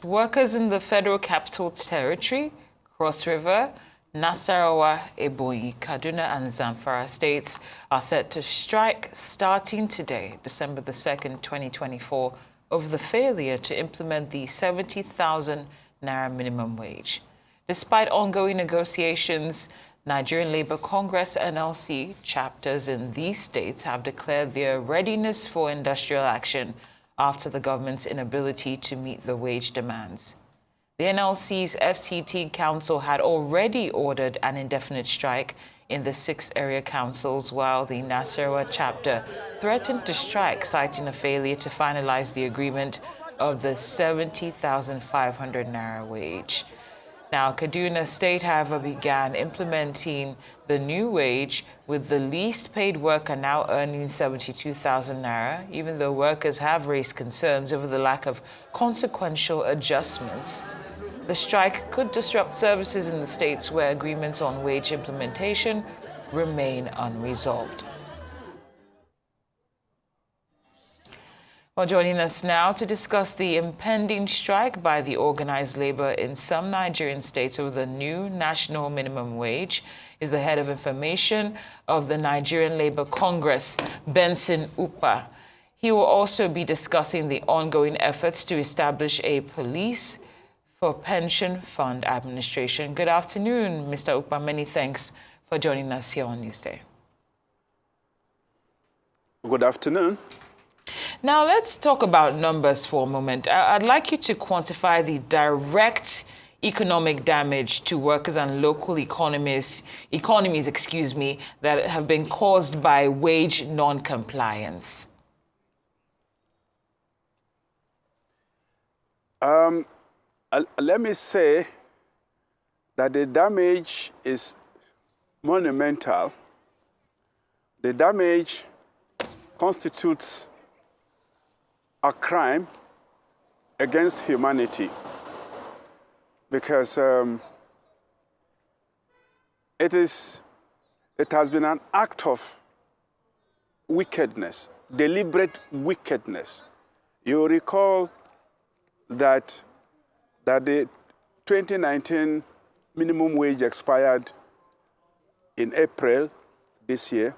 Workers in the Federal Capital Territory, Cross River, Nasarawa, Ebonyi, Kaduna and Zamfara states are set to strike starting today, December the 2nd, 2024, over the failure to implement the 70,000 naira minimum wage. Despite ongoing negotiations, Nigerian Labour Congress NLC chapters in these states have declared their readiness for industrial action after the government's inability to meet the wage demands. The NLC's FCT Council had already ordered an indefinite strike in the 6 area councils, while the Nasarawa chapter threatened to strike, citing a failure to finalize the agreement of the 70,500 naira wage. Now, Kaduna State, however, began implementing the new wage, with the least paid worker now earning 72,000 naira, even though workers have raised concerns over the lack of consequential adjustments. The strike could disrupt services in the states where agreements on wage implementation remain unresolved. Well, joining us now to discuss the impending strike by the organized labor in some Nigerian states over the new national minimum wage is the head of information of the Nigerian Labour Congress, Benson Upah. He will also be discussing the ongoing efforts to establish a police for pension fund administration. Good afternoon, Mr. Upah. Many thanks for joining us here on Newsday. Good afternoon. Now, let's talk about numbers for a moment. I'd like you to quantify the direct economic damage to workers and local economies, that have been caused by wage non-compliance. Let me say that the damage is monumental. The damage constitutes a crime against humanity, because it has been an act of wickedness, deliberate wickedness. You recall that the 2019 minimum wage expired in April this year.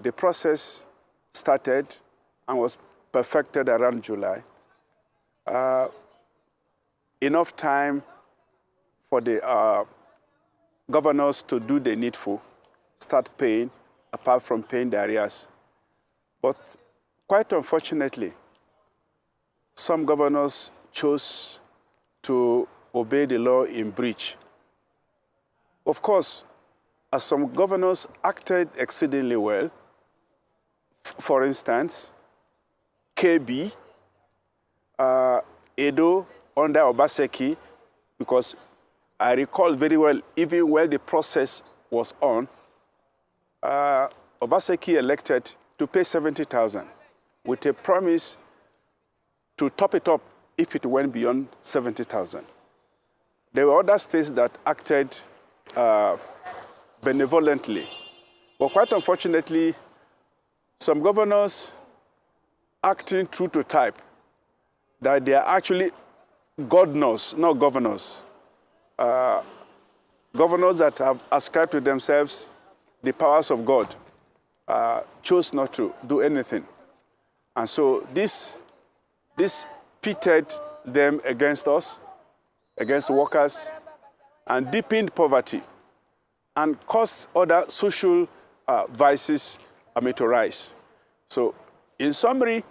The process started and was perfected around July. Enough time for the governors to do the needful, start paying, apart from paying the arrears. But quite unfortunately, some governors chose to obey the law in breach. Of course, as some governors acted exceedingly well, for instance, KB, Edo under Obaseki, because I recall very well, even while the process was on, Obaseki elected to pay 70,000 with a promise to top it up if it went beyond 70,000. There were other states that acted benevolently. But quite unfortunately, some governors acting true to type, that they are actually godnors, not governors. Governors that have ascribed to themselves the powers of God chose not to do anything. And so this pitted them against us, against workers, and deepened poverty, and caused other social vices to rise. So in summary,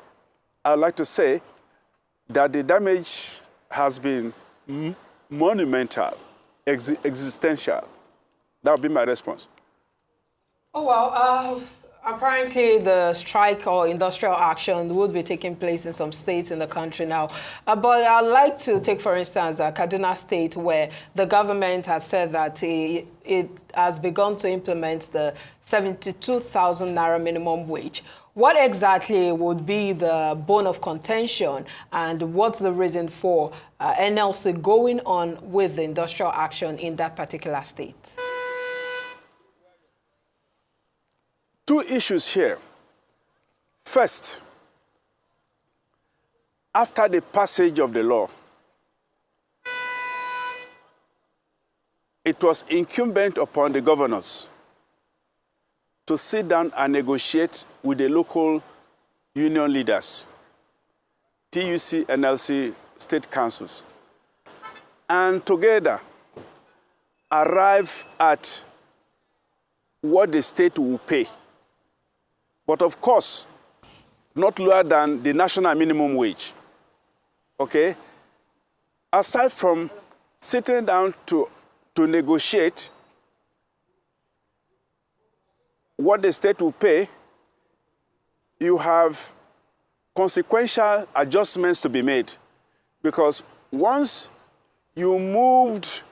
I'd like to say that the damage has been monumental, existential. That would be my response. Oh, well, apparently the strike or industrial action would be taking place in some states in the country now. But I'd like to take, for instance, Kaduna State, where the government has said that it has begun to implement the 72,000 naira minimum wage. What exactly would be the bone of contention, and what's the reason for NLC going on with the industrial action in that particular state? Two issues here. First, after the passage of the law, it was incumbent upon the governors to sit down and negotiate with the local union leaders, TUC, NLC, state councils, and together arrive at what the state will pay. But of course, not lower than the national minimum wage. Okay? Aside from sitting down to negotiate what the state will pay, you have consequential adjustments to be made. Because once you moved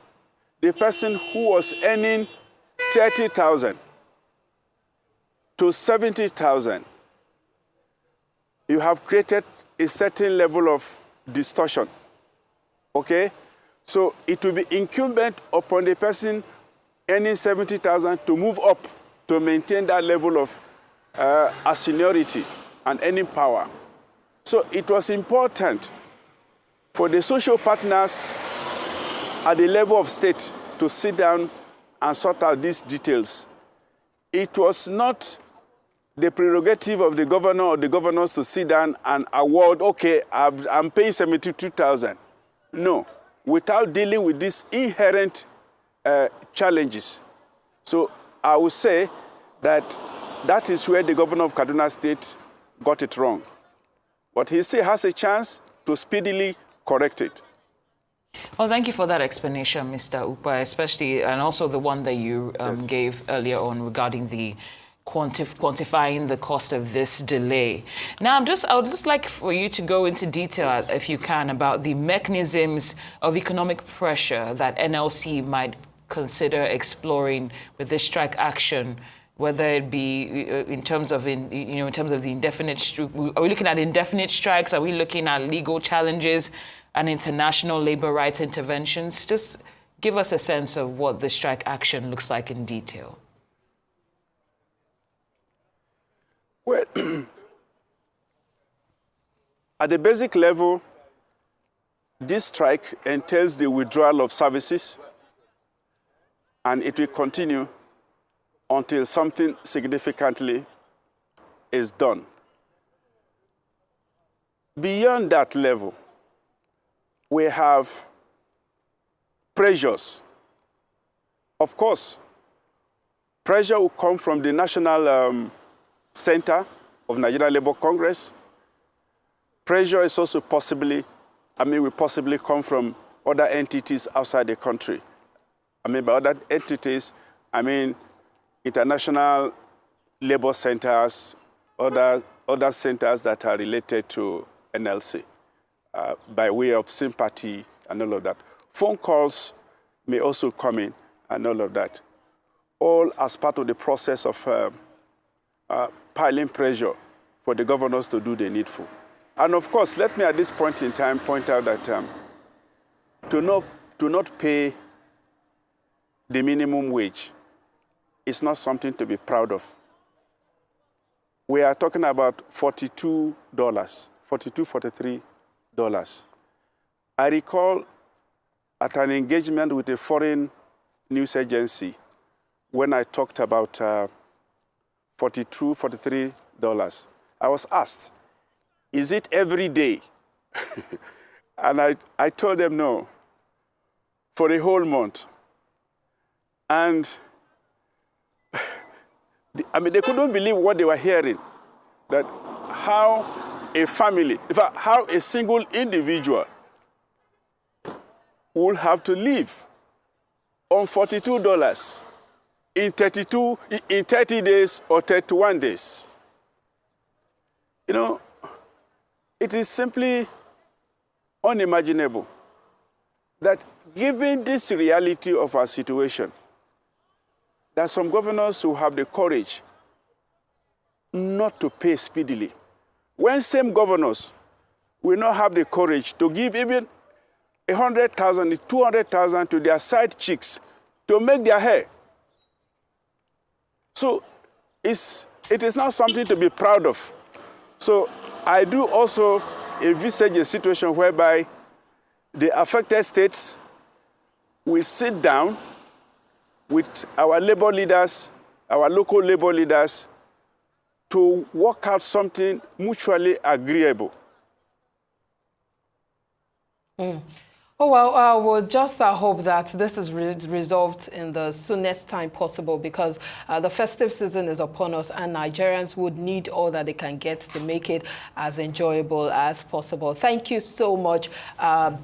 the person who was earning 30,000 to 70,000, you have created a certain level of distortion. Okay? So it will be incumbent upon the person earning 70,000 to move up to maintain that level of seniority and earning power. So it was important for the social partners at the level of state to sit down and sort out these details. It was not the prerogative of the governor or the governors to sit down and award, okay, I'm paying 72,000. No, without dealing with these inherent challenges. So I would say that is where the governor of Kaduna State got it wrong. But he still has a chance to speedily correct it. Well, thank you for that explanation, Mr. Upah, especially, and also the one that you Yes. gave earlier on regarding the quantifying the cost of this delay. Now, I would just like for you to go into detail, if you can, about the mechanisms of economic pressure that NLC might consider exploring with this strike action, whether it be in terms of the indefinite. Are we looking at indefinite strikes? Are we looking at legal challenges and international labor rights interventions? Just give us a sense of what the strike action looks like in detail. Well, at the basic level, this strike entails the withdrawal of services, and it will continue until something significantly is done. Beyond that level, we have pressures. Of course, pressure will come from the National Center of Nigerian Labour Congress. Pressure is also will possibly come from other entities outside the country. By other entities, international labor centers, other centers that are related to NLC, by way of sympathy and all of that. Phone calls may also come in and all of that, all as part of the process of piling pressure for the governors to do the needful. And of course, let me at this point in time point out that to not pay the minimum wage is not something to be proud of. We are talking about $42, $43. I recall at an engagement with a foreign news agency when I talked about $43. I was asked, is it every day? And I told them no, for a whole month. And they couldn't believe what they were hearing, that how a family, in fact, how a single individual will have to live on $42 in 30 days or 31 days. It is simply unimaginable that given this reality of our situation, there are some governors who have the courage not to pay speedily. When same governors will not have the courage to give even 100,000, 200,000 to their side chicks to make their hair. So it is not something to be proud of. So I do also envisage a situation whereby the affected states will sit down with our labor leaders, our local labor leaders, to work out something mutually agreeable. Oh, well, we'll just hope that this is resolved in the soonest time possible, because the festive season is upon us and Nigerians would need all that they can get to make it as enjoyable as possible. Thank you so much,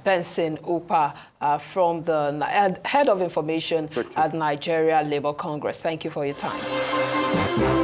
Benson Upah, from the Head of Information at Nigeria Labour Congress. Thank you for your time.